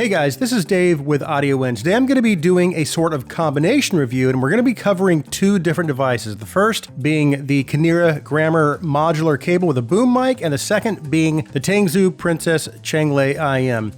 Hey guys, this is Dave with Audio In. Today I'm going to be doing a sort of combination review, and we're going to be covering two different devices. The first being the Kinera Gramr modular cable with a boom mic, and the second being the Tangzu Princess ChangLe IM.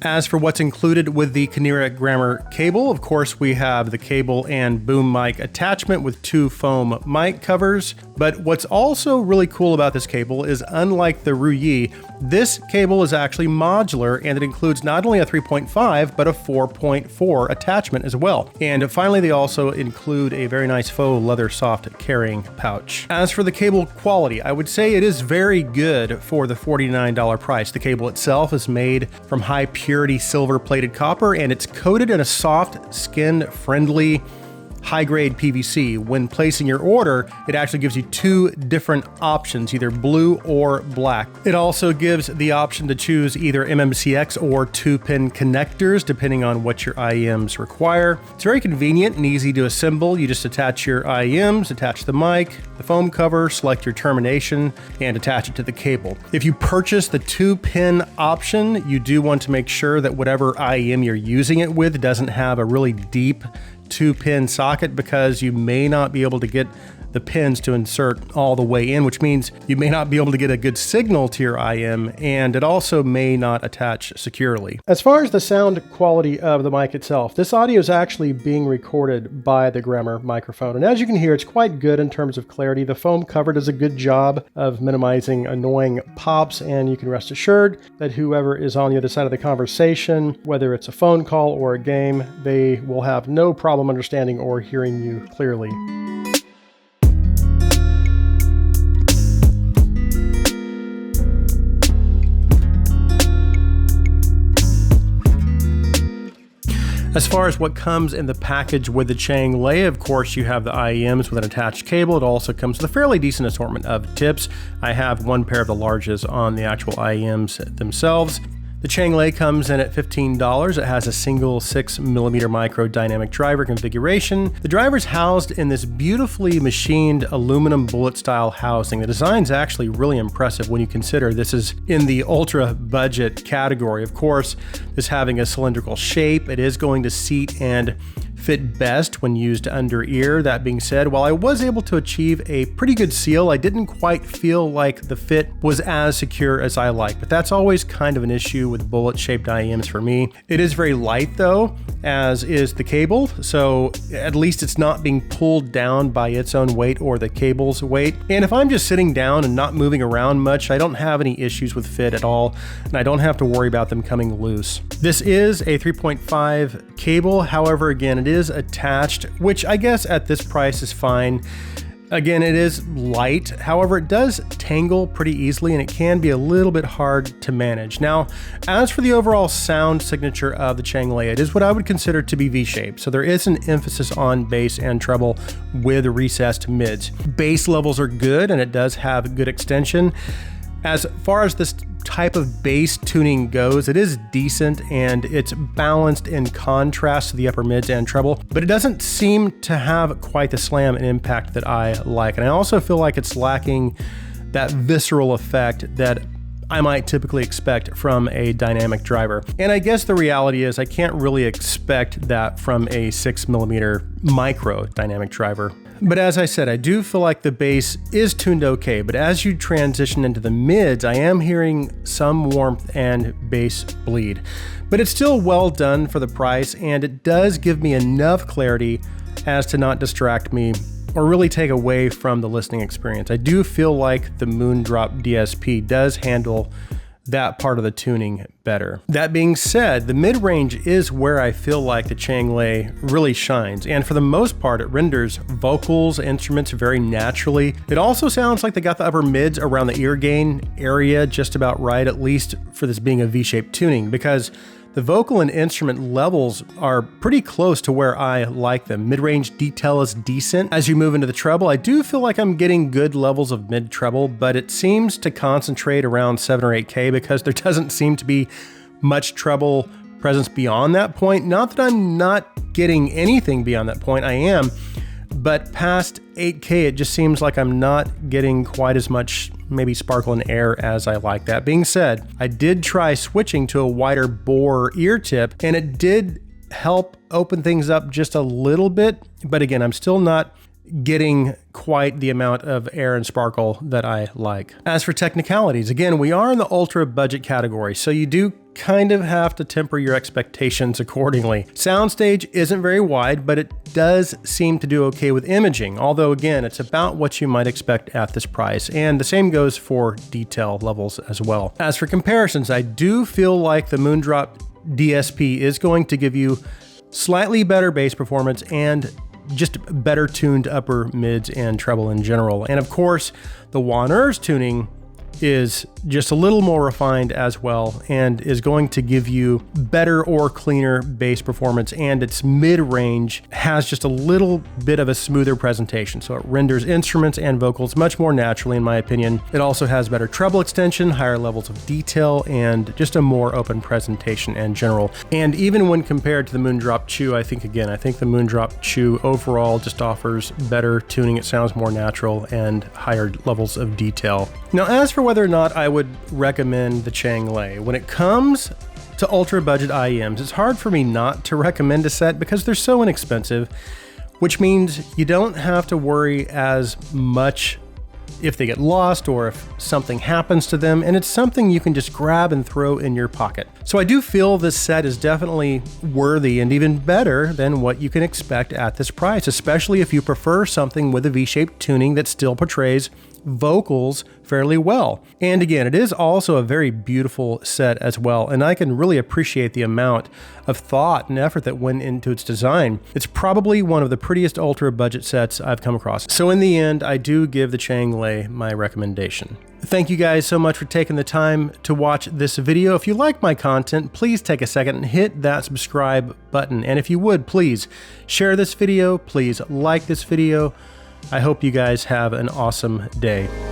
As for what's included with the Kinera Gramr cable, of course we have the cable and boom mic attachment with two foam mic covers. But what's also really cool about this cable is, unlike the Ruyi, this cable is actually modular, and it includes not only a 3.5 but a 4.4 attachment as well. And finally, they also include a very nice faux leather soft carrying pouch. As for the cable quality, I would say it is very good for the $49 price. The cable itself is made from high purity silver plated copper, and it's coated in a soft, skin friendly high-grade PVC. When placing your order, it actually gives you two different options, either blue or black. It also gives the option to choose either MMCX or 2-pin connectors, depending on what your IEMs require. It's very convenient and easy to assemble. You just attach your IEMs, attach the mic, the foam cover, select your termination, and attach it to the cable. If you purchase the 2-pin option, you do want to make sure that whatever IEM you're using it with doesn't have a really deep 2-pin socket, because you may not be able to get the pins to insert all the way in, which means you may not be able to get a good signal to your IM, and it also may not attach securely. As far as the sound quality of the mic itself, this audio is actually being recorded by the Gramr microphone, and as you can hear, it's quite good in terms of clarity. The foam cover does a good job of minimizing annoying pops, and you can rest assured that whoever is on the other side of the conversation, whether it's a phone call or a game, they will have no problem understanding or hearing you clearly. As far as what comes in the package with the ChangLe, of course, you have the IEMs with an attached cable. It also comes with a fairly decent assortment of tips. I have one pair of the larges on the actual IEMs themselves. The ChangLe comes in at $15. It has a single 6mm micro dynamic driver configuration. The driver is housed in this beautifully machined aluminum bullet style housing. The design's actually really impressive when you consider this is in the ultra budget category. Of course, this having a cylindrical shape, it is going to seat and fit best when used under ear. That being said, while I was able to achieve a pretty good seal, I didn't quite feel like the fit was as secure as I like, but that's always kind of an issue with bullet-shaped IEMs for me. It is very light though, as is the cable, so at least it's not being pulled down by its own weight or the cable's weight. And if I'm just sitting down and not moving around much, I don't have any issues with fit at all, and I don't have to worry about them coming loose. This is a 3.5 cable, however, again, it is attached, which I guess at this price is fine. Again, it is light, however, it does tangle pretty easily, and it can be a little bit hard to manage. Now, as for the overall sound signature of the ChangLe, it is what I would consider to be V-shaped, so there is an emphasis on bass and treble with recessed mids. Bass levels are good, and it does have good extension. As far as this type of bass tuning goes, it is decent, and it's balanced in contrast to the upper mids and treble, but it doesn't seem to have quite the slam and impact that I like. And I also feel like it's lacking that visceral effect that I might typically expect from a dynamic driver. And I guess the reality is I can't really expect that from a 6mm micro dynamic driver. But as I said, I do feel like the bass is tuned okay, but as you transition into the mids, I am hearing some warmth and bass bleed. But it's still well done for the price, and it does give me enough clarity as to not distract me or really take away from the listening experience. I do feel like the Moondrop DSP does handle that part of the tuning better. That being said, the mid-range is where I feel like the ChangLe really shines, and for the most part, it renders vocals, instruments very naturally. It also sounds like they got the upper mids around the ear gain area just about right, at least for this being a V-shaped tuning, because the vocal and instrument levels are pretty close to where I like them. Mid-range detail is decent. As you move into the treble, I do feel like I'm getting good levels of mid-treble, but it seems to concentrate around 7 or 8K because there doesn't seem to be much treble presence beyond that point. Not that I'm not getting anything beyond that point, I am. but past 8K, it just seems like I'm not getting quite as much maybe sparkle and air as I like. That being said, I did try switching to a wider bore ear tip, and it did help open things up just a little bit, but again, I'm still not getting quite the amount of air and sparkle that I like. As for technicalities, again, we are in the ultra budget category, so you do kind of have to temper your expectations accordingly. Soundstage isn't very wide, but it does seem to do okay with imaging, although again, it's about what you might expect at this price, and the same goes for detail levels as well. As for comparisons, I do feel like the Moondrop DSP is going to give you slightly better bass performance and just better tuned upper mids and treble in general. And of course, the Wanner's tuning is just a little more refined as well, and is going to give you better or cleaner bass performance, and its mid-range has just a little bit of a smoother presentation, so it renders instruments and vocals much more naturally, in my opinion. It also has better treble extension, higher levels of detail, and just a more open presentation in general. And even when compared to the Moondrop Chew, I think the Moondrop Chew overall just offers better tuning. It sounds more natural and higher levels of detail. Now, as for whether or not I would recommend the ChangLe, when it comes to ultra budget IEMs, it's hard for me not to recommend a set because they're so inexpensive, which means you don't have to worry as much if they get lost or if something happens to them, and it's something you can just grab and throw in your pocket. So I do feel this set is definitely worthy and even better than what you can expect at this price, especially if you prefer something with a V-shaped tuning that still portrays vocals fairly well. And again, it is also a very beautiful set as well, and I can really appreciate the amount of thought and effort that went into its design. It's probably one of the prettiest ultra budget sets I've come across. So in the end, I do give the ChangLe my recommendation. Thank you guys so much for taking the time to watch this video. If you like my content, please take a second and hit that subscribe button. And if you would, please share this video, please like this video. I hope you guys have an awesome day.